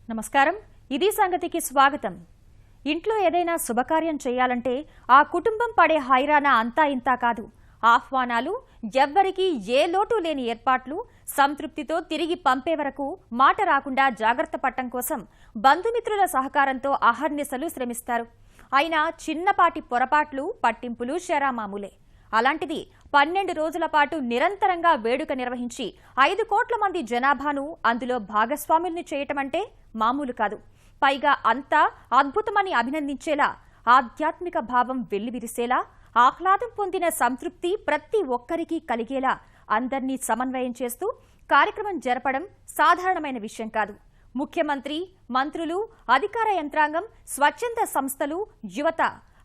నమస్కారం. ఇది సంగతికి స్వాగతం. ఇంట్లో ఏదైనా శుభకార్యం చేయాలంటే ఆ కుటుంబం పడే హైరాణ అంతా ఇంతా కాదు. ఆహ్వానాలు, ఎవ్వరికీ ఏ లోటు లేని ఏర్పాట్లు, సంతృప్తితో తిరిగి పంపే వరకు మాట రాకుండా జాగ్రత్త పట్టం కోసం బంధుమిత్రుల సహకారంతో అహర్నిశలు శ్రమిస్తారు. అయినా చిన్నపాటి పొరపాట్లు, పట్టింపులు శరామామూలే. అలాంటిది 12 రోజుల పాటు నిరంతరంగా వేడుక నిర్వహించి 5 కోట్ల మంది జనాభాను అందులో భాగస్వాముల్ని చేయటమంటే మామూలు కాదు. పైగా అంతా అద్భుతమని అభినందించేలా, ఆధ్యాత్మిక భావం వెల్లివిరిసేలా, ఆహ్లాదం పొందిన సంతృప్తి ప్రతి ఒక్కరికి కలిగేలా అందర్నీ సమన్వయం చేస్తూ కార్యక్రమం జరపడం సాధారణమైన విషయం కాదు. ముఖ్యమంత్రి, మంత్రులు, అధికార యంత్రాంగం, స్వచ్ఛంద సంస్థలు, యువత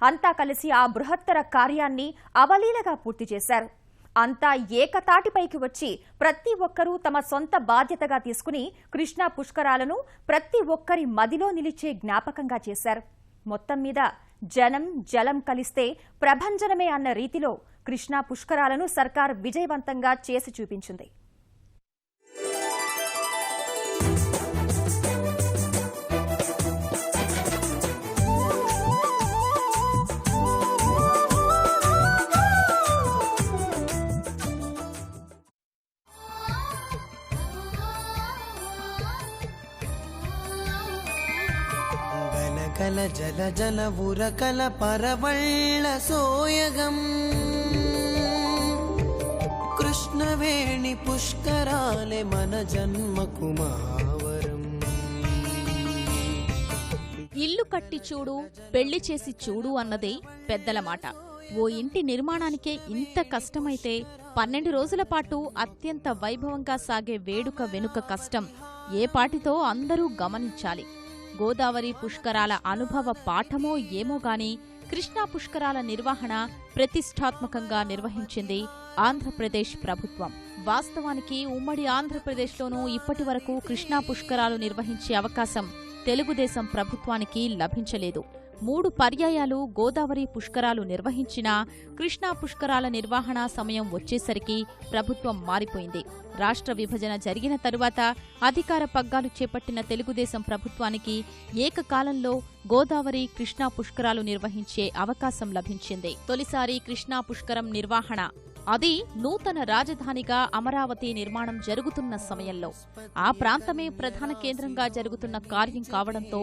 అంతా కలిసి ఆ బృహత్తర కార్యాన్ని అవలీలగా పూర్తి చేశారు. అంతా ఏకతాటిపైకి వచ్చి ప్రతి ఒక్కరూ తమ సొంత బాధ్యతగా తీసుకుని కృష్ణా పుష్కరాలను ప్రతి ఒక్కరి మదిలో నిలిచే జ్ఞాపకంగా చేశారు. మొత్తం మీద జనం జలం కలిస్తే ప్రభంజనమే అన్న రీతిలో కృష్ణా పుష్కరాలను సర్కార్ విజయవంతంగా చేసి చూపించింది. కల జల జల ఉరకల పరవళ్ళ సోయగం కృష్ణవేణి పుష్కరాలే మన జన్మకు మావరం. ఇల్లు కట్టి చూడు, పెళ్లి చేసి చూడు అన్నదే పెద్దల మాట. ఓ ఇంటి నిర్మాణానికే ఇంత కష్టమైతే 12 రోజుల పాటు అత్యంత వైభవంగా సాగే వేడుక వెనుక కష్టం ఏ పాటితో అందరూ గమనించాలి. గోదావరి పుష్కరాల అనుభవ పాఠమో ఏమో గాని కృష్ణా పుష్కరాల నిర్వహణ ప్రతిష్టాత్మకంగా నిర్వహించింది ఆంధ్రప్రదేశ్ ప్రభుత్వం. వాస్తవానికి ఉమ్మడి ఆంధ్రప్రదేశ్లోనూ ఇప్పటివరకు కృష్ణా పుష్కరాలు నిర్వహించే అవకాశం తెలుగుదేశం ప్రభుత్వానికి లభించలేదు. 3 పర్యాయాలు గోదావరి పుష్కరాలు నిర్వహించినా కృష్ణా పుష్కరాల నిర్వహణ సమయం వచ్చేసరికి ప్రభుత్వం మారిపోయింది. రాష్ట్ర విభజన జరిగిన తరువాత అధికార పగ్గాలు చేపట్టిన తెలుగుదేశం ప్రభుత్వానికి ఏకకాలంలో గోదావరి, కృష్ణా పుష్కరాలు నిర్వహించే అవకాశం లభించింది. తొలిసారి కృష్ణా పుష్కరం నిర్వహణ అది నూతన రాజధానిగా అమరావతి నిర్మాణం జరుగుతున్న సమయంలో, ఆ ప్రాంతమే ప్రధాన కేంద్రంగా జరుగుతున్న కార్యం కావడంతో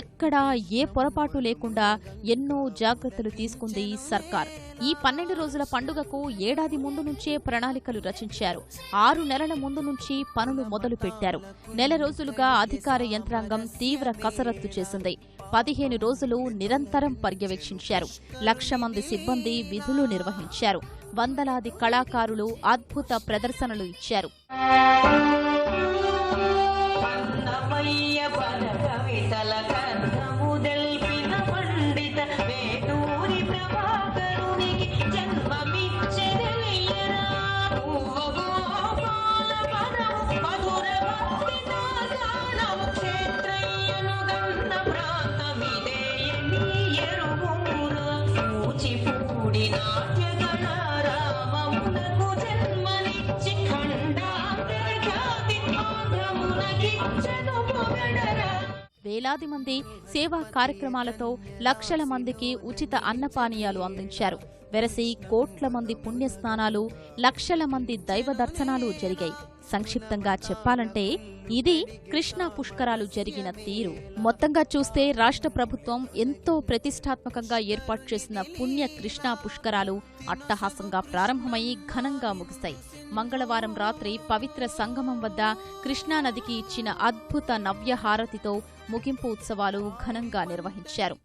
ఎక్కడా ఏ పొరపాటు లేకుండా ఎన్నో జాగ్రత్తలు తీసుకుంది సర్కార్. ఈ 12 రోజుల పండుగకు ఏడాది ముందు నుంచే ప్రణాళికలు రచించారు. 6 నెలల ముందు నుంచి పనులు మొదలు పెట్టారు. నెల రోజులుగా అధికార యంత్రాంగం తీవ్ర కసరత్తు చేసింది. 15 రోజులు నిరంతరం పర్యవేక్షించారు. 1,00,000 మంది సిబ్బంది విధులు నిర్వహించారు. వందలాది కళాకారులు అద్భుత ప్రదర్శనలు ఇచ్చారు. వేలాది మంది సేవా కార్యక్రమాలతో 1,00,000 మందికి ఉచిత అన్నపానీయాలు అందించారు. వెరసి కోట్ల మంది పుణ్యస్నానాలు, 1,00,000 మంది దైవ దర్శనాలు జరిగాయి. సంక్షిప్తంగా చెప్పాలంటే ఇది కృష్ణా పుష్కరాలు జరిగిన తీరు. మొత్తంగా చూస్తే రాష్ట్ర ప్రభుత్వం ఎంతో ప్రతిష్టాత్మకంగా ఏర్పాటు చేసిన పుణ్య కృష్ణా పుష్కరాలు అట్టహాసంగా ప్రారంభమై ఘనంగా ముగిశాయి. మంగళవారం రాత్రి పవిత్ర సంగమం వద్ద కృష్ణానదికి ఇచ్చిన అద్భుత నవ్యహారతితో ముగింపు ఉత్సవాలు ఘనంగా నిర్వహించారు.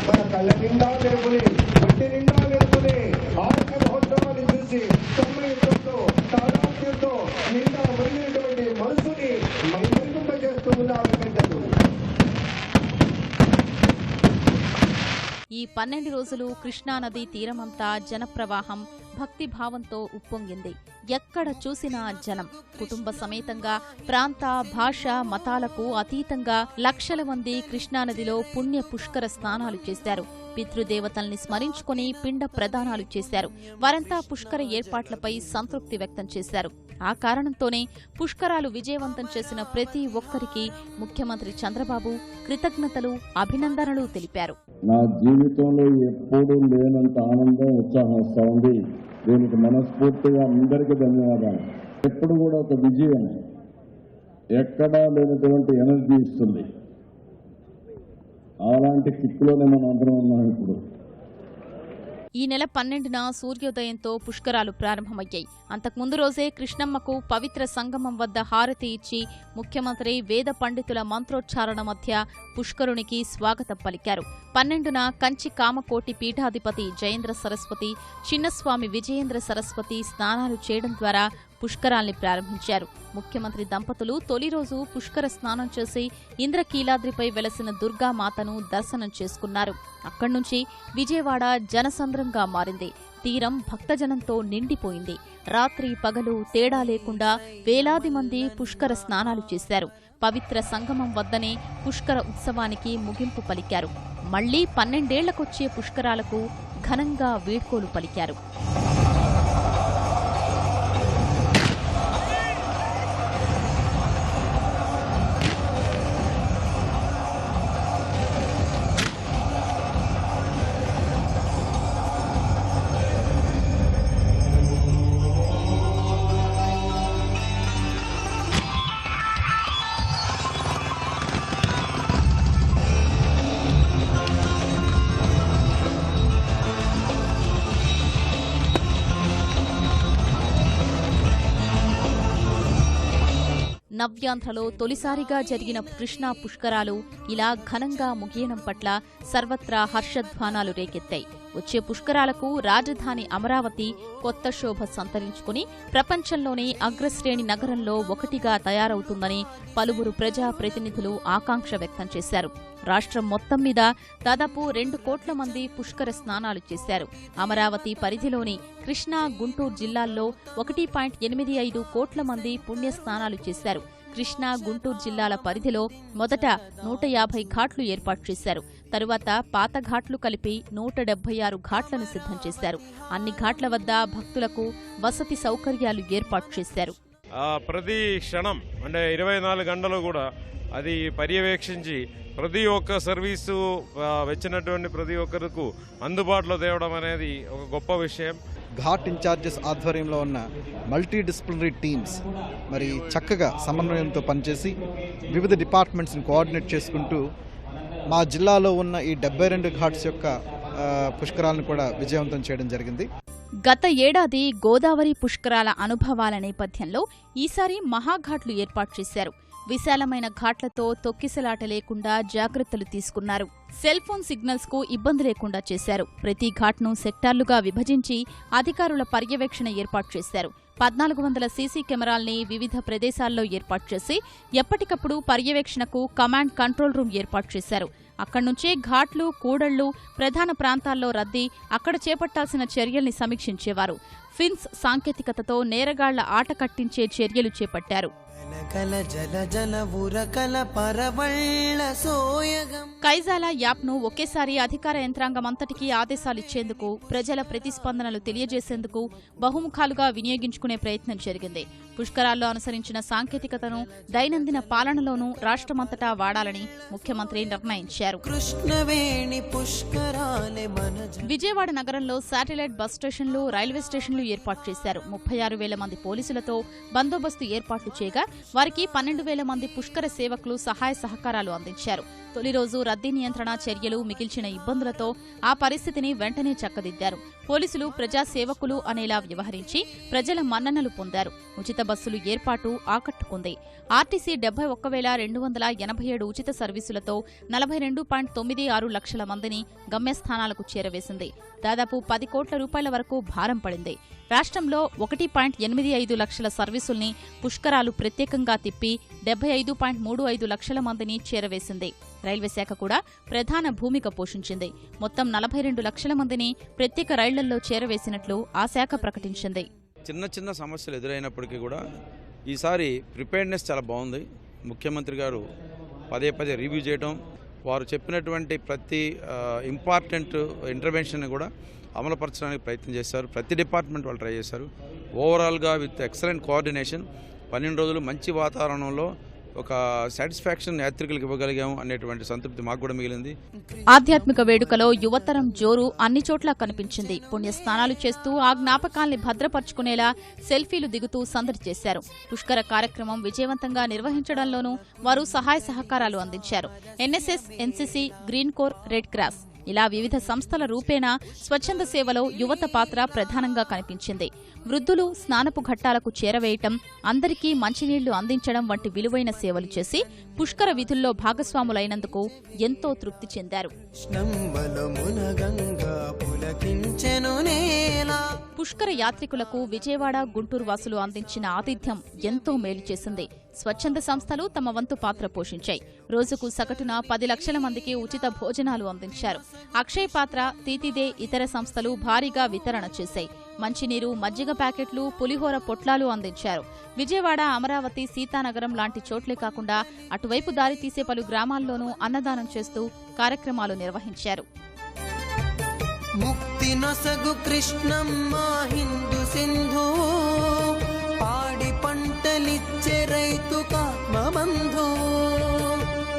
మన కళ్ళ నిండా తెలుపుని, మట్టి నిండా తెలుపుని ఆరోగ్య మహోత్సవాన్ని చూసి తొమ్మిదితో తాదాత్మ్యంతో నిండా మునిగినటువంటి మనసుని మైమరిపింపజేస్తూ ఉన్నారు పెద్దలు. ఈ 12 రోజులు కృష్ణానది తీరమంతా జనప్రవాహం భక్తి భావంతో ఉప్పొంగింది. ఎక్కడ చూసినా జనం. కుటుంబ సమేతంగా ప్రాంత, భాష, మతాలకు అతీతంగా లక్షల మంది కృష్ణానదిలో పుణ్య పుష్కర స్నానాలు చేశారు. పితృదేవతల్ని స్మరించుకుని పిండ ప్రదానాలు చేశారు. వారంతా పుష్కర ఏర్పాట్లపై సంతృప్తి వ్యక్తం చేశారు. ఆ కారణంతోనే పుష్కరాలు విజయవంతం చేసిన ప్రతి ఒక్కరికి ముఖ్యమంత్రి చంద్రబాబు కృతజ్ఞతలు, అభినందనలు తెలిపారు. నా జీవితంలో ఎప్పుడూ లేనంత ఆనందం, ఉత్సాహం వస్తూ ఉంది. దీనికి మనస్ఫూర్తిగా అందరికీ ధన్యవాదాలు. ఎప్పుడు కూడా ఒక విజయం ఎక్కడా లేనటువంటి ఎనర్జీ ఇస్తుంది. అలాంటి కిక్కులోనే మనం అందరం ఉన్నాం. ఇప్పుడు ఈ నెల 12న సూర్యోదయంతో పుష్కరాలు ప్రారంభమయ్యాయి. అంతకుముందు రోజే కృష్ణమ్మకు పవిత్ర సంగమం వద్ద హారతి ఇచ్చి ముఖ్యమంత్రి వేద పండితుల మంత్రోచ్చారణ మధ్య పుష్కరునికి స్వాగతం పలికారు. 12న కంచి కామకోటి పీఠాధిపతి జయేంద్ర సరస్వతి, చిన్నస్వామి విజయేంద్ర సరస్వతి స్నానాలు చేయడం ద్వారా పుష్కరాల్ని ప్రారంభించారు. ముఖ్యమంత్రి దంపతులు తొలి రోజు పుష్కర స్నానం చేసి ఇంద్రకీలాద్రిపై వెలసిన దుర్గామాతను దర్శనం చేసుకున్నారు. అక్కడి నుంచి విజయవాడ జనసంద్రంగా మారింది. తీరం భక్తజనంతో నిండిపోయింది. రాత్రి పగలు తేడా లేకుండా వేలాది మంది పుష్కర స్నానాలు చేశారు. పవిత్ర సంగమం వద్దనే పుష్కర ఉత్సవానికి ముగింపు పలికారు. మళ్లీ 12 ఏళ్లకొచ్చే పుష్కరాలకు ఘనంగా వీడ్కోలు పలికారు. నవ్యాంధ్రలో తొలిసారిగా జరిగిన కృష్ణా పుష్కరాలు ఇలా ఘనంగా ముగియడం పట్ల సర్వత్రా హర్షధ్వానాలు రేకెత్తాయి. వచ్చే పుష్కరాలకు రాజధాని అమరావతి కొత్త శోభ సంతరించుకుని ప్రపంచంలోనే అగ్రశ్రేణి నగరంలో ఒకటిగా తయారవుతుందని పలువురు ప్రజాప్రతినిధులు ఆకాంక్ష వ్యక్తం చేశారు. రాష్ట్రం మొత్తం మీద దాదాపు 2 కోట్ల మంది పుష్కర స్నానాలు చేశారు. అమరావతి పరిధిలోని కృష్ణా, గుంటూరు జిల్లాల్లో 1.85 కోట్ల మంది పుణ్యస్నానాలు చేశారు. కృష్ణా, గుంటూరు జిల్లాల పరిధిలో మొదట 150 ఘాట్లు ఏర్పాటు చేశారు. తరువాత పాత ఘాట్లు కలిపి 176 ఘాట్లను సిద్ధం చేశారు. అన్ని ఘాట్ల వద్ద భక్తులకు వసతి సౌకర్యాలు ఏర్పాటు చేశారు. ప్రతి క్షణం అంటే 24 గంటలు కూడా అది పర్యవేక్షించి ప్రతి ఒక్క సర్వీసు వచ్చినటువంటి ప్రతి ఒక్కరికి అందుబాటులో తేవడం అనేది ఒక గొప్ప విషయం. ఘాట్ ఇన్ఛార్జెస్ ఆధ్వర్యంలో ఉన్న మల్టీ డిసిప్లినరీ టీమ్స్ మరి చక్కగా సమన్వయంతో పనిచేసి వివిధ డిపార్ట్మెంట్స్ని కోఆర్డినేట్ చేసుకుంటూ మా జిల్లాలో ఉన్న ఈ 72 ఘాట్స్ యొక్క పుష్కరాలను కూడా విజయవంతం చేయడం జరిగింది. గత ఏడాది గోదావరి పుష్కరాల అనుభవాల నేపథ్యంలో ఈసారి మహాఘాట్లు ఏర్పాటు చేశారు. విశాలమైన ఘాట్లతో తొక్కిసలాట లేకుండా జాగ్రత్తలు తీసుకున్నారు. సెల్ ఫోన్ సిగ్నల్స్ కు ఇబ్బంది లేకుండా చేశారు. ప్రతి ఘాట్ను సెక్టార్లుగా విభజించి అధికారుల పర్యవేక్షణ ఏర్పాటు చేశారు. 1400 సీసీ కెమెరాల్ని వివిధ ప్రదేశాల్లో ఏర్పాటు చేసి ఎప్పటికప్పుడు పర్యవేక్షణకు కమాండ్ కంట్రోల్ రూమ్ ఏర్పాటు చేశారు. అక్కడి నుంచే ఘాట్లు, కూడళ్లు, ప్రధాన ప్రాంతాల్లో రద్దీ, అక్కడ చేపట్టాల్సిన చర్యల్ని సమీక్షించేవారు. ఫిన్స్ సాంకేతికతతో నేరగాళ్ల ఆట కట్టించే చర్యలు చేపట్టారు. కైజాల యాప్ను ఒకేసారి అధికార యంత్రాంగమంతటికీ ఆదేశాలిచ్చేందుకు, ప్రజల ప్రతిస్పందనలు తెలియజేసేందుకు బహుముఖాలుగా వినియోగించుకునే ప్రయత్నం జరిగింది. పుష్కరాల్లో అనుసరించిన సాంకేతికతను దైనందిన పాలనలోనూ రాష్ట్రమంతటా వాడాలని ముఖ్యమంత్రి నిర్ణయించారు. విజయవాడ నగరంలో శాటిలైట్ బస్ స్టేషన్లు, రైల్వే స్టేషన్లు ఏర్పాటు చేశారు. 36,000 మంది పోలీసులతో బందోబస్తు ఏర్పాట్లు చేయగా వారికి 12,000 మంది పుష్కర సేవకులు సహాయ సహకారాలు అందించారు. తొలి రోజు రద్దీ నియంత్రణ చర్యలు మిగిల్చిన ఇబ్బందులతో ఆ పరిస్థితిని వెంటనే చక్కదిద్దారు. పోలీసులు ప్రజా సేవకులు అనేలా వ్యవహరించి ప్రజల మన్ననలు పొందారు. ఉచిత బస్సులు ఏర్పాటు ఆకట్టుకుంది. ఆర్టీసీ 71,287 ఉచిత సర్వీసులతో 42.96 లక్షల మందిని గమ్యస్థానాలకు చేరవేసింది. దాదాపు 10 కోట్ల రూపాయల వరకు భారం పడింది. రాష్ట్రంలో 1.85 లక్షల సర్వీసుల్ని పుష్కరాలు ప్రత్యేకంగా తిప్పి 75.35 లక్షల మందిని చేరవేసింది. రైల్వే శాఖ కూడా ప్రధాన భూమిక పోషించింది. మొత్తం 42 లక్షల మందిని ప్రత్యేక రైళ్ల ఇళ్లల్లో చేరవేసినట్లు ఆ శాఖ ప్రకటించింది. చిన్న చిన్న సమస్యలు ఎదురైనప్పటికీ కూడా ఈసారి ప్రిపేర్డ్నెస్ చాలా బాగుంది. ముఖ్యమంత్రి గారు పదే పదే రివ్యూ చేయడం, వారు చెప్పినటువంటి ప్రతి ఇంపార్టెంట్ ఇంటర్వెన్షన్ కూడా అమలుపరచడానికి ప్రయత్నం చేశారు. ప్రతి డిపార్ట్మెంట్ వాళ్ళు ట్రై చేశారు. ఓవరాల్గా విత్ ఎక్సలెంట్ కోఆర్డినేషన్ 12 రోజులు మంచి వాతావరణంలో ఒక సాటిస్ఫాక్షన్ యాత్రికులకు ఇవ్వగలిగాము అనేటువంటి సంతృప్తి మాకు కూడా మిగిలింది. ఆధ్యాత్మిక వేడుకలో యువతరం జోరు అన్ని చోట్ల కనిపించింది. పుణ్యస్నానాలు చేస్తూ ఆ జ్ఞాపకాల్ని భద్రపరుచుకునేలా సెల్ఫీలు దిగుతూ సందడి చేశారు. పుష్కర కార్యక్రమం విజయవంతంగా నిర్వహించడంలోనూ వారు సహాయ సహకారాలు అందించారు. NSS, NCC, green core, red cross ఇలా వివిధ సంస్థల రూపేణా స్వచ్ఛంద సేవలో యువత పాత్ర ప్రధానంగా కనిపించింది. వృద్ధులు స్నానపు ఘట్టాలకు చేరవేయటం, అందరికీ మంచినీళ్లు అందించడం వంటి విలువైన సేవలు చేసి పుష్కర విధుల్లో భాగస్వాములైనందుకు ఎంతో తృప్తి చెందారు. పుష్కర యాత్రికులకు విజయవాడ, గుంటూరు వాసులు అందించిన ఆతిథ్యం ఎంతో మేలు చేసింది. స్వచ్ఛంద సంస్థలు తమ వంతు పాత్ర పోషించాయి. రోజుకు సగటున 10 లక్షల మందికి ఉచిత భోజనాలు అందించారు. అక్షయ్ పాత్ర, తీతిదే ఇతర సంస్థలు భారీగా వితరణ చేశాయి. మంచినీరు, మజ్జిగ ప్యాకెట్లు, పులిహోర పొట్లాలు అందించారు. విజయవాడ, అమరావతి, సీతానగరం లాంటి చోట్లే కాకుండా అటువైపు దారి తీసే పలు గ్రామాల్లోనూ అన్నదానం చేస్తూ కార్యక్రమాలు నిర్వహించారు. ముక్తి నొసగు కృష్ణమ్మ హిందూ సింధు, పాడి పంటలిచ్చే రైతుకాత్మబంధు,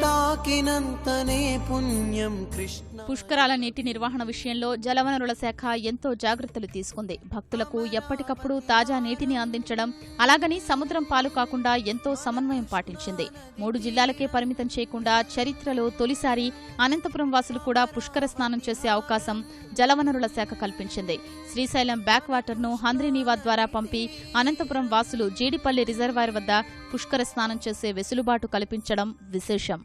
తాకినంతనే పుణ్యం కృష్ణ. పుష్కరాల నీటి నిర్వహణ విషయంలో జలవనరుల శాఖ ఎంతో జాగ్రత్తలు తీసుకుంది. భక్తులకు ఎప్పటికప్పుడు తాజా నీటిని అందించడం, అలాగని సముద్రం పాలు కాకుండా ఎంతో సమన్వయం పాటించింది. 3 జిల్లాలకే పరిమితం చేయకుండా చరిత్రలో తొలిసారి అనంతపురం వాసులు కూడా పుష్కర స్నానం చేసే అవకాశం జలవనరుల శాఖ కల్పించింది. శ్రీశైలం బ్యాక్ వాటర్ను హంద్రీనీవా ద్వారా పంపి అనంతపురం వాసులు జీడిపల్లి రిజర్వాయర్ వద్ద పుష్కర స్నానం చేసే వెసులుబాటు కల్పించడం విశేషం.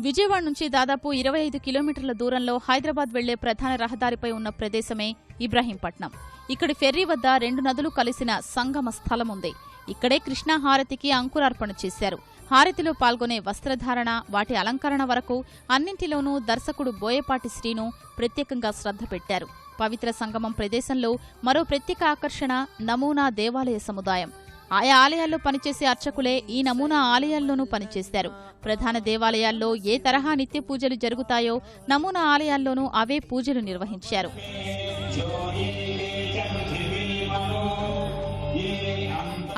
విజయవాడ నుంచి దాదాపు 25 కిలోమీటర్ల దూరంలో హైదరాబాద్ వెళ్లే ప్రధాన రహదారిపై ఉన్న ప్రదేశమే ఇబ్రహీంపట్నం. ఇక్కడి ఫెర్రీ వద్ద 2 నదులు కలిసిన సంగమ స్థలం ఉంది. ఇక్కడే కృష్ణా హారతికి అంకురార్పణ చేశారు. హారతిలో పాల్గొనే వస్త్రధారణ, వాటి అలంకరణ వరకు అన్నింటిలోనూ దర్శకుడు బోయపాటి శ్రీను ప్రత్యేకంగా శ్రద్ధ పెట్టారు. పవిత్ర సంగమం ప్రదేశంలో మరో ప్రత్యేక ఆకర్షణ నమూనా దేవాలయ సముదాయం. ఆయా ఆలయాల్లో పనిచేసే అర్చకులే ఈ నమూనా ఆలయాల్లోనూ పనిచేశారు. ప్రధాన దేవాలయాల్లో ఏ తరహా నిత్య పూజలు జరుగుతాయో నమూనా ఆలయాల్లోనూ అవే పూజలు నిర్వహించారు.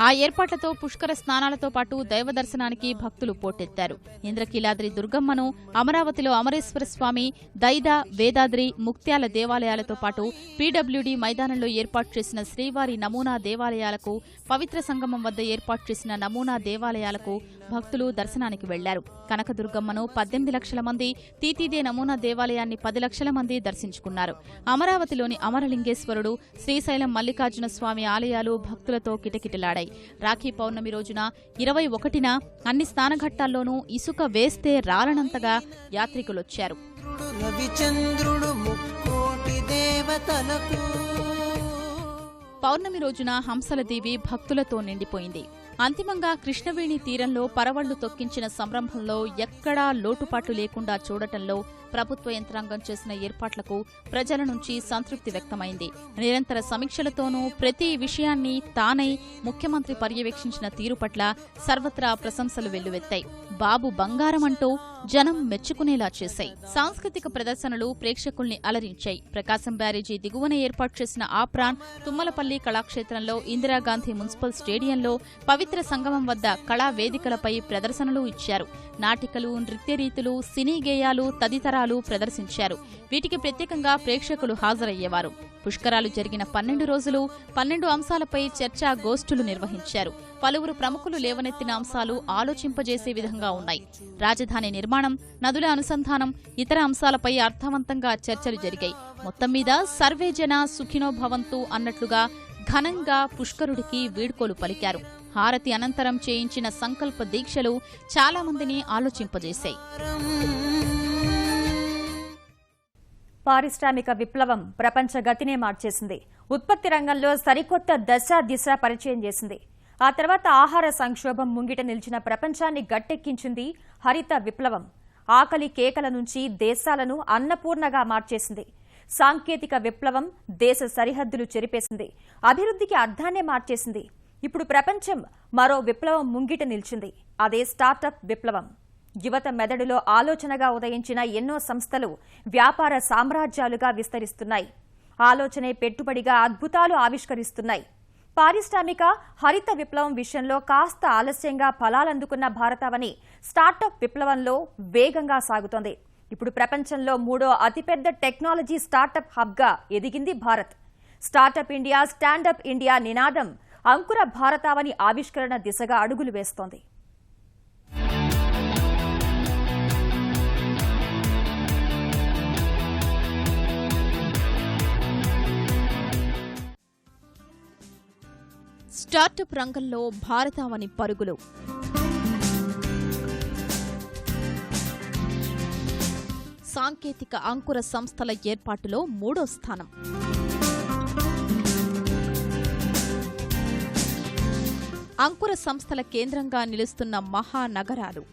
ఆ ఏర్పాట్లతో పుష్కర స్నానాలతో పాటు దైవ దర్శనానికి భక్తులు పోటెత్తారు. ఇంద్రకీలాద్రి దుర్గమ్మను, అమరావతిలో అమరేశ్వర స్వామి, దైద, వేదాద్రి, ముక్త్యాల దేవాలయాలతో పాటు పీడబ్ల్యూడీ మైదానంలో ఏర్పాటు చేసిన శ్రీవారి నమూనా దేవాలయాలకు, పవిత్ర సంగమం వద్ద ఏర్పాటు చేసిన నమూనా దేవాలయాలకు భక్తులు దర్శనానికి వెళ్లారు. కనకదుర్గమ్మను 18 లక్షల మంది, తీతీదే నమూనా దేవాలయాన్ని 10 లక్షల మంది దర్శించుకున్నారు. అమరావతిలోని అమరలింగేశ్వరుడు, శ్రీశైలం మల్లికార్జున స్వామి ఆలయాలు భక్తులతో కిటకిటలాడాయి. రాఖీ పౌర్ణమి రోజున 21న అన్ని స్నానఘట్టాల్లోనూ ఇసుక వేస్తే రాలనంతగా యాత్రికులొచ్చారు. పౌర్ణమి రోజున హంసల దేవి భక్తులతో నిండిపోయింది. అంతిమంగా కృష్ణవేణి తీరంలో పరవళ్లు తొక్కించిన సంరంభంలో ఎక్కడా లోటుపాటు లేకుండా చూడటంలో ప్రభుత్వ యంత్రాంగం చేసిన ఏర్పాట్లకు ప్రజల నుంచి సంతృప్తి వ్యక్తమైంది. నిరంతర సమీక్షలతోనూ ప్రతి విషయాన్ని తానై ముఖ్యమంత్రి పర్యవేక్షించిన తీరు పట్ల సర్వత్రా ప్రశంసలు వెల్లువెత్తాయి. బాబు బంగారమంటూ జనం మెచ్చుకునేలా చేశాయి. సాంస్కృతిక ప్రదర్శనలు ప్రేక్షకుల్ని అలరించాయి. ప్రకాశం బ్యారేజీ దిగువన ఏర్పాటు చేసిన ఆప్రాన్, తుమ్మలపల్లి కళాక్షేత్రంలో, ఇందిరాగాంధీ మున్సిపల్ స్టేడియంలో, పవిత్ర సంగమం వద్ద కళా వేదికలపై ప్రదర్శనలు ఇచ్చారు. నాటికలు, నృత్యరీతులు, సినీ గేయాలు తదితరాలు ప్రదర్శించారు. వీటికి ప్రత్యేకంగా ప్రేక్షకులు హాజరయ్యేవారు. పుష్కరాలు జరిగిన 12 రోజులు 12 అంశాలపై చర్చా గోష్ఠులు నిర్వహించారు. పలువురు ప్రముఖులు లేవనెత్తిన అంశాలు ఆలోచింపజేసే విధంగా ఉన్నాయి. రాజధాని నిర్మాణం, నదుల అనుసంధానం, ఇతర అంశాలపై అర్థవంతంగా చర్చలు జరిగాయి. మొత్తం మీద సర్వేజన సుఖినో భవంతు అన్నట్లుగా ఘనంగా పుష్కరుడికి వీడ్కోలు పలికారు. హారతి అనంతరం చేయించిన సంకల్ప దీక్షలు చాలా మందిని ఆలోచింపజేశాయి. పారిశ్రామిక విప్లవం ప్రపంచ గతినే మార్చేసింది. ఉత్పత్తి రంగంలో సరికొత్త దశ దిశ పరిచయం చేసింది. ఆ తర్వాత ఆహార సంక్షోభం ముంగిట నిలిచిన ప్రపంచాన్ని గట్టెక్కించింది హరిత విప్లవం. ఆకలి కేకల నుంచి దేశాలను అన్నపూర్ణగా మార్చేసింది. సాంకేతిక విప్లవం దేశ సరిహద్దులు చెరిపేసింది. అభివృద్ధికి అర్థాన్నే మార్చేసింది. ఇప్పుడు ప్రపంచం మరో విప్లవం ముంగిట నిలిచింది. అదే స్టార్టప్ విప్లవం. యువత మెదడులో ఆలోచనగా ఉదయించిన ఎన్నో సంస్థలు వ్యాపార సామ్రాజ్యాలుగా విస్తరిస్తున్నాయి. ఆలోచనే పెట్టుబడిగా అద్భుతాలు ఆవిష్కరిస్తున్నాయి. పారిశ్రామిక హరిత విప్లవం విషయంలో కాస్త ఆలస్యంగా ఫలాలందుకున్న భారతావని స్టార్టప్ విప్లవంలో వేగంగా సాగుతోంది. ఇప్పుడు ప్రపంచంలో 3వ అతిపెద్ద టెక్నాలజీ స్టార్టప్ హబ్గా ఎదిగింది Bharat. Startup India, standup India నినాదం అంకుర భారతావని ఆవిష్కరణ దిశగా అడుగులు వేస్తోంది. స్టార్టప్ రంగంలో భారతావని పరుగులు. సాంకేతిక అంకుర సంస్థల ఏర్పాటులో 3వ స్థానం. అంకుర సంస్థల కేంద్రంగా నిలుస్తున్న మహానగరాలు.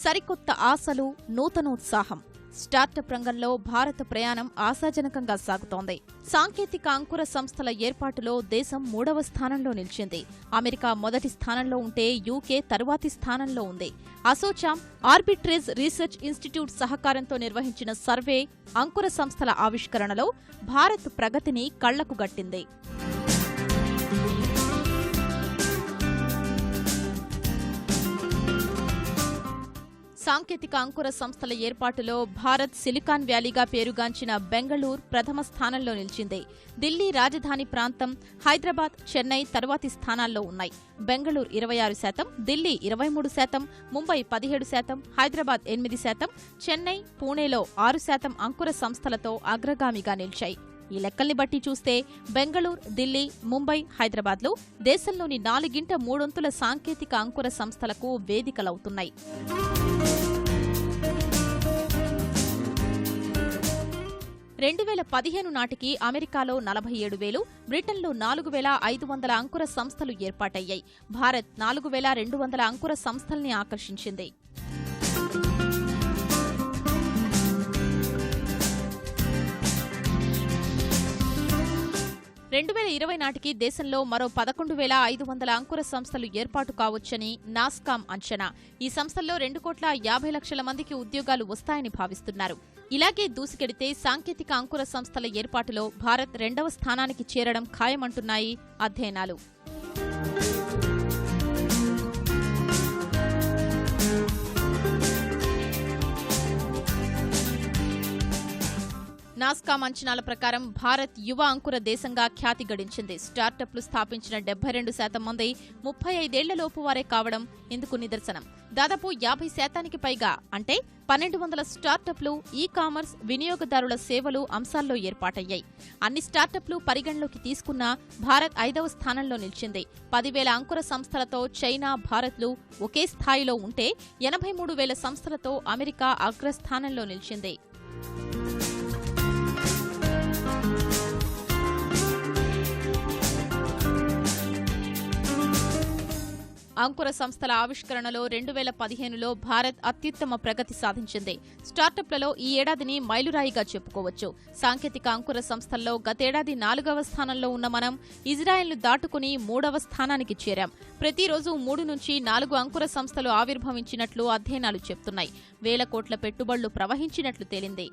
సరికొత్త ఆశలు, నూతనోత్సాహం. స్టార్టప్ రంగంలో భారత ప్రయాణం ఆశాజనకంగా సాగుతోంది. సాంకేతిక అంకుర సంస్థల ఏర్పాటులో దేశం 3వ స్థానంలో నిలిచింది. అమెరికా మొదటి స్థానంలో ఉంటే యూకే తరువాతి స్థానంలో ఉంది. అసోచామ్, ఆర్బిట్రేజ్ రీసెర్చ్ ఇన్స్టిట్యూట్ సహకారంతో నిర్వహించిన సర్వే అంకుర సంస్థల ఆవిష్కరణలో భారత్ ప్రగతిని కళ్లకు గట్టింది. సాంకేతిక అంకుర సంస్థల ఏర్పాటులో భారత్ సిలికాన్ వ్యాలీగా పేరుగాంచిన బెంగళూరు ప్రథమ స్థానంలో నిలిచింది. ఢిల్లీ రాజధాని ప్రాంతం, హైదరాబాద్, చెన్నై తరువాతి స్థానాల్లో ఉన్నాయి. బెంగళూరు 26%, ఢిల్లీ 23%, ముంబై 17%, హైదరాబాద్ 8%, చెన్నై, పూణేలో 6% అంకుర సంస్థలతో అగ్రగామిగా నిలిచాయి. ఈ లెక్కల్ని బట్టి చూస్తే బెంగళూరు, ఢిల్లీ, ముంబై, హైదరాబాద్లు దేశంలోని 4/3 సాంకేతిక అంకుర సంస్థలకు వేదికలవుతున్నాయి. 2015 నాటికి అమెరికాలో 47,000, బ్రిటన్లో 4,500 అంకుర సంస్థలు ఏర్పాటయ్యాయి. భారత్ 4,200 అంకుర సంస్థల్ని ఆకర్షించింది. 2020 నాటికి దేశంలో మరో 11,500 అంకుర సంస్థలు ఏర్పాటు కావచ్చని నాస్కామ్ అంచనా. ఈ సంస్థల్లో 2,50,00,000 మందికి ఉద్యోగాలు వస్తాయని భావిస్తున్నారు. ఇలాగే దూసుకెడితే సాంకేతిక అంకుర సంస్థల ఏర్పాటులో భారత్ 2వ స్థానానికి చేరడం ఖాయమంటున్నాయి అధ్యయనాలు. నాస్కామ్ అంచనాల ప్రకారం భారత్ యువ అంకుర దేశంగా ఖ్యాతి గడించింది. స్టార్టప్లు స్థాపించిన 72% మంది 35 ఏళ్లలోపు వారే కావడం ఇందుకు నిదర్శనం. దాదాపు 50% పైగా అంటే 1,200 స్టార్టప్లు ఈ-కామర్స్, వినియోగదారుల సేవలు అంశాల్లో ఏర్పాటయ్యాయి. అన్ని స్టార్టప్లు పరిగణలోకి తీసుకున్నా భారత్ 5వ స్థానంలో నిలిచింది. 10,000 అంకుర సంస్థలతో చైనా, భారత్లు ఒకే స్థాయిలో ఉంటే 83,000 సంస్థలతో అమెరికా అగ్రస్థానంలో నిలిచింది. అంకుర సంస్థల ఆవిష్కరణలో 2015లో భారత్ అత్యుత్తమ ప్రగతి సాధించింది. స్టార్టప్లలో ఈ ఏడాదిని మైలురాయిగా చెప్పుకోవచ్చు. సాంకేతిక అంకుర సంస్థల్లో గతేడాది 4వ స్థానంలో ఉన్న మనం ఇజ్రాయెల్ను దాటుకుని 3వ స్థానానికి చేరాం. ప్రతిరోజు 3 నుంచి 4 అంకుర సంస్థలు ఆవిర్భవించినట్లు అధ్యయనాలు చెప్తున్నాయి. వేల కోట్ల పెట్టుబడులు ప్రవహించినట్లు తేలింది.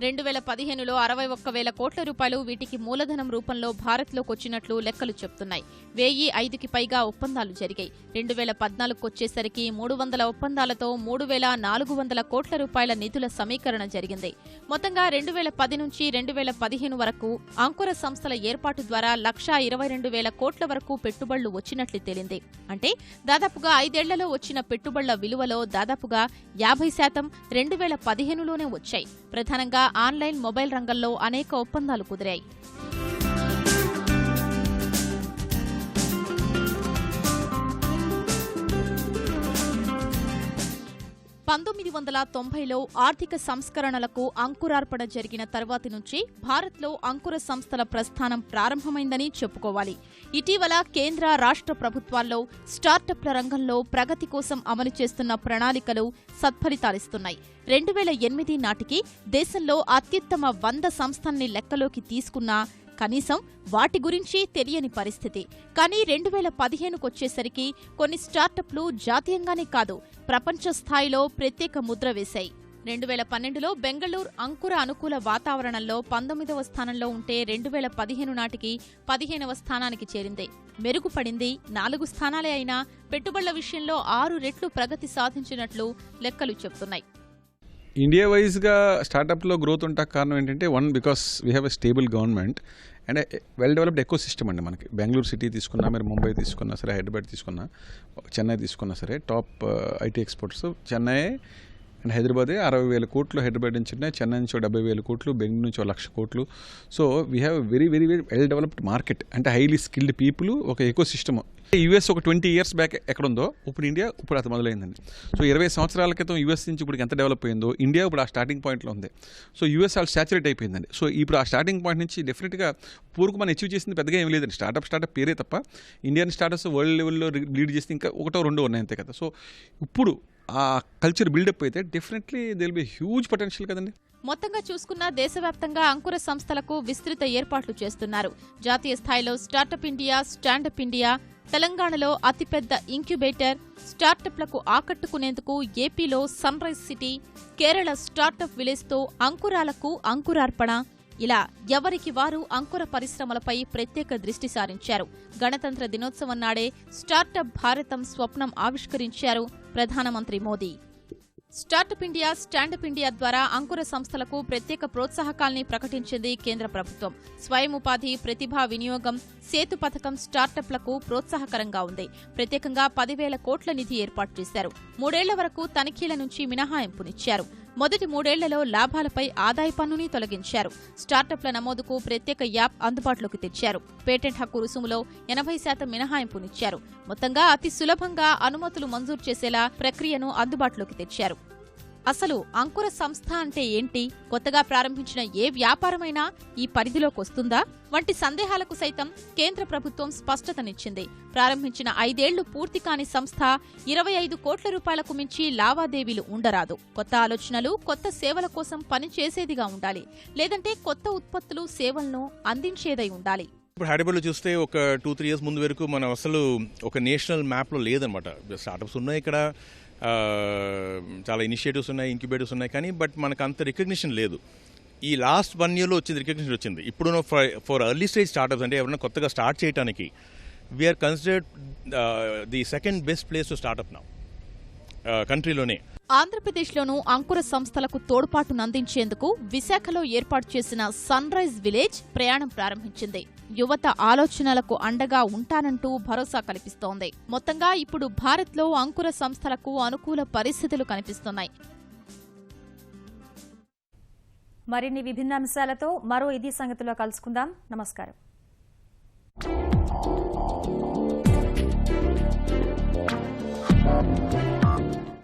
2015లో 61,000 కోట్ల రూపాయలు వీటికి మూలధనం రూపంలో భారత్లోకొచ్చినట్లు లెక్కలు చెప్తున్నాయి. 1,005కి పైగా ఒప్పందాలు జరిగాయి. 2014కొచ్చేసరికి 300 ఒప్పందాలతో 3,400 కోట్ల రూపాయల నిధుల సమీకరణ జరిగింది. మొత్తంగా 2010 నుంచి 2015 వరకు అంకుర సంస్థల ఏర్పాటు ద్వారా 1,22,000 కోట్ల వరకు పెట్టుబడులు వచ్చినట్లు తేలింది. అంటే దాదాపుగా 5 ఏళ్లలో వచ్చిన పెట్టుబడుల విలువలో దాదాపుగా 50% 2015లోనే వచ్చాయి. ప్రధానంగా ఆన్లైన్, మొబైల్ రంగంలో అనేక ఒప్పందాలు కుదిరాయి. 1990లో ఆర్థిక సంస్కరణలకు అంకురార్పణ జరిగిన తర్వాతి నుంచి భారత్లో అంకుర సంస్థల ప్రస్థానం ప్రారంభమైందని చెప్పుకోవాలి. ఇటీవల కేంద్ర రాష్ట్ర ప్రభుత్వాల్లో స్టార్టప్ల రంగంలో ప్రగతి కోసం అమలు చేస్తున్న ప్రణాళికలు సత్ఫలితాలిస్తున్నాయి. 2008 నాటికి దేశంలో అత్యుత్తమ 100 సంస్థల్ని లెక్కలోకి తీసుకున్నా కనీసం వాటి గురించి తెలియని పరిస్థితి. కానీ 2015కొచ్చేసరికి కొన్ని స్టార్టప్లు జాతీయంగానే కాదు, ప్రపంచ స్థాయిలో ప్రత్యేక ముద్ర వేశాయి. 2012లో బెంగళూరు అంకుర అనుకూల వాతావరణంలో 19వ స్థానంలో ఉంటే 2015 నాటికి 15వ స్థానానికి చేరింది. మెరుగుపడింది. 4 స్థానాలే అయినా పెట్టుబడుల విషయంలో 6 రెట్లు ప్రగతి సాధించినట్లు లెక్కలు చెబుతున్నాయి. ఇండియా వైజ్గా స్టార్టప్లో గ్రోత్ ఉంటాక కారణం ఏంటంటే, one, because we have a stable government and well developed eco system అండి. మనకి బెంగళూరు సిటీ తీసుకున్నా, మీరు ముంబై తీసుకున్నా సరే, హైదరాబాద్ తీసుకున్నా, చెన్నై తీసుకున్నా సరే, top IT exports Chennai and హైదరాబాదే. 60,000 కోట్లు హైదరాబాద్ నుంచి ఉన్నాయి, చెన్నై నుంచి 70,000 కోట్లు, బెంగళూరు నుంచి 1,00,000 కోట్లు. So we have very very very well developed market, అంటే హైలీ స్కిల్డ్ పీపుల్, ఒక ఎకో సిస్టమ్. యూఎస్ ఒక 20 years బ్యాక్ ఎక్కడ ఉందో ఇప్పుడు ఇండియా ఇప్పుడు అది మొదలైందండి. సో 20 సంవత్సరాల క్రితం యూఎస్ నుంచి ఇప్పుడు ఎంత డెవలప్ అయిందో ఇండియా ఇప్పుడు ఆ స్టార్టింగ్ పాయింట్లో ఉంది. సో యూఎస్ వాళ్ళు సాచురేట్ అయిపోయిందండి. సో ఇప్పుడు ఆ స్టార్టింగ్ పాయింట్ నుంచి డెఫినెట్గా పూర్వకు మనం అచీవ్ చేసింది పెద్దగా ఏం లేదండి. స్టార్టప్ పేరే తప్ప ఇండియన్ స్టార్టప్స్ వరల్డ్ లెవెల్లో లీడ్ చేస్తే ఇంకా 1-2 ఉన్నాయి అంతే కదా. సో ఇప్పుడు ఆ కల్చర్ బిల్డప్ అయితే definitely they will be huge potential కదండి. మొత్తంగా చూసుకున్న దేశవ్యాప్తంగా అంకుర సంస్థలకు విస్తృత ఏర్పాట్లు చేస్తున్నారు. జాతీయ స్థాయిలో స్టార్టప్ ఇండియా, స్టాండప్ ఇండియా, తెలంగాణలో అతిపెద్ద ఇంక్యుబేటర్, స్టార్టప్లకు ఆకట్టుకునేందుకు ఏపీలో sunrise city, Kerala startup విలేజ్తో అంకురాలకు అంకురార్పణ, ఇలా ఎవరికి వారు అంకుర పరిశ్రమలపై ప్రత్యేక దృష్టి సారించారు. గణతంత్ర దినోత్సవం నాడే స్టార్టప్ భారతం స్వప్నం ఆవిష్కరించారు ప్రధానమంత్రి Modi. Startup India, standup India ద్వారా అంకుర సంస్థలకు ప్రత్యేక ప్రోత్సాహకాల్ని ప్రకటించింది కేంద్ర ప్రభుత్వం. స్వయం ఉపాధి, ప్రతిభా వినియోగం, సేతు పథకం స్టార్టప్లకు ప్రోత్సాహకరంగా ఉంది. ప్రత్యేకంగా 10,000 కోట్ల నిధి ఏర్పాటు చేశారు. 3 ఏళ్ల వరకు తనిఖీల నుంచి మినహాయింపునిచ్చారు. మొదటి 3 ఏళ్లలో లాభాలపై ఆదాయ పన్నుని తొలగించారు. స్టార్టప్ల నమోదుకు ప్రత్యేక యాప్ అందుబాటులోకి తెచ్చారు. పేటెంట్ హక్కు రుసుములో 80% మినహాయింపునిచ్చారు. మొత్తంగా అతి సులభంగా అనుమతులు మంజూరు చేసేలా ప్రక్రియను అందుబాటులోకి తెచ్చారు. అసలు అంకుర సంస్థ అంటే ఏంటి? కొత్తగా ప్రారంభించిన ఏ వ్యాపారమైనా ఈ పరిధిలోకి వస్తుందా? వంటి సందేహాలకు సైతం కేంద్ర ప్రభుత్వం స్పష్టతనిచ్చింది. ప్రారంభించిన 5 ఏళ్లు పూర్తి కాని సంస్థ 25 కోట్ల రూపాయలకు మించి లావాదేవీలు ఉండరాదు. కొత్త ఆలోచనలు, కొత్త సేవల కోసం పనిచేసేదిగా ఉండాలి. లేదంటే కొత్త ఉత్పత్తులు, సేవలను అందించేదై ఉండాలి. ఇప్పుడు హైదరాబాద్లో చూస్తే ఒక 2-3 years ముందు వరకు మనం అసలు ఒక నేషనల్ మ్యాప్లో లేదనమాట. స్టార్టప్స్ ఉన్నాయి ఇక్కడ, చాలా ఇనిషియేటివ్స్ ఉన్నాయి, ఇంక్యుబేటివ్స్ ఉన్నాయి, కానీ బట్ మనకు అంత రికగ్నిషన్ లేదు. ఈ లాస్ట్ 1 yearలో వచ్చింది రికగ్నిషన్ వచ్చింది. ఇప్పుడు ఫర్ ఎర్లీ స్టేజ్ స్టార్టప్స్ అంటే ఎవరైనా కొత్తగా స్టార్ట్ చేయడానికి we are considered the second best place to startup now కంట్రీలోనే. ఆంధ్రప్రదేశ్లోనూ అంకుర సంస్థలకు తోడ్పాటునందించేందుకు విశాఖలో ఏర్పాటు చేసిన సన్ రైజ్ విలేజ్ ప్రయాణం ప్రారంభించింది. యువత ఆలోచనలకు అండగా ఉంటానంటూ భరోసా కల్పిస్తోంది. మొత్తంగా ఇప్పుడు భారత్లో అంకుర సంస్థలకు అనుకూల పరిస్థితులు కనిపిస్తున్నాయి. మరిన్ని విభిన్న అంశాలతో మరో ఇది సంగతిలో కలుసుకుందాం. నమస్కారం.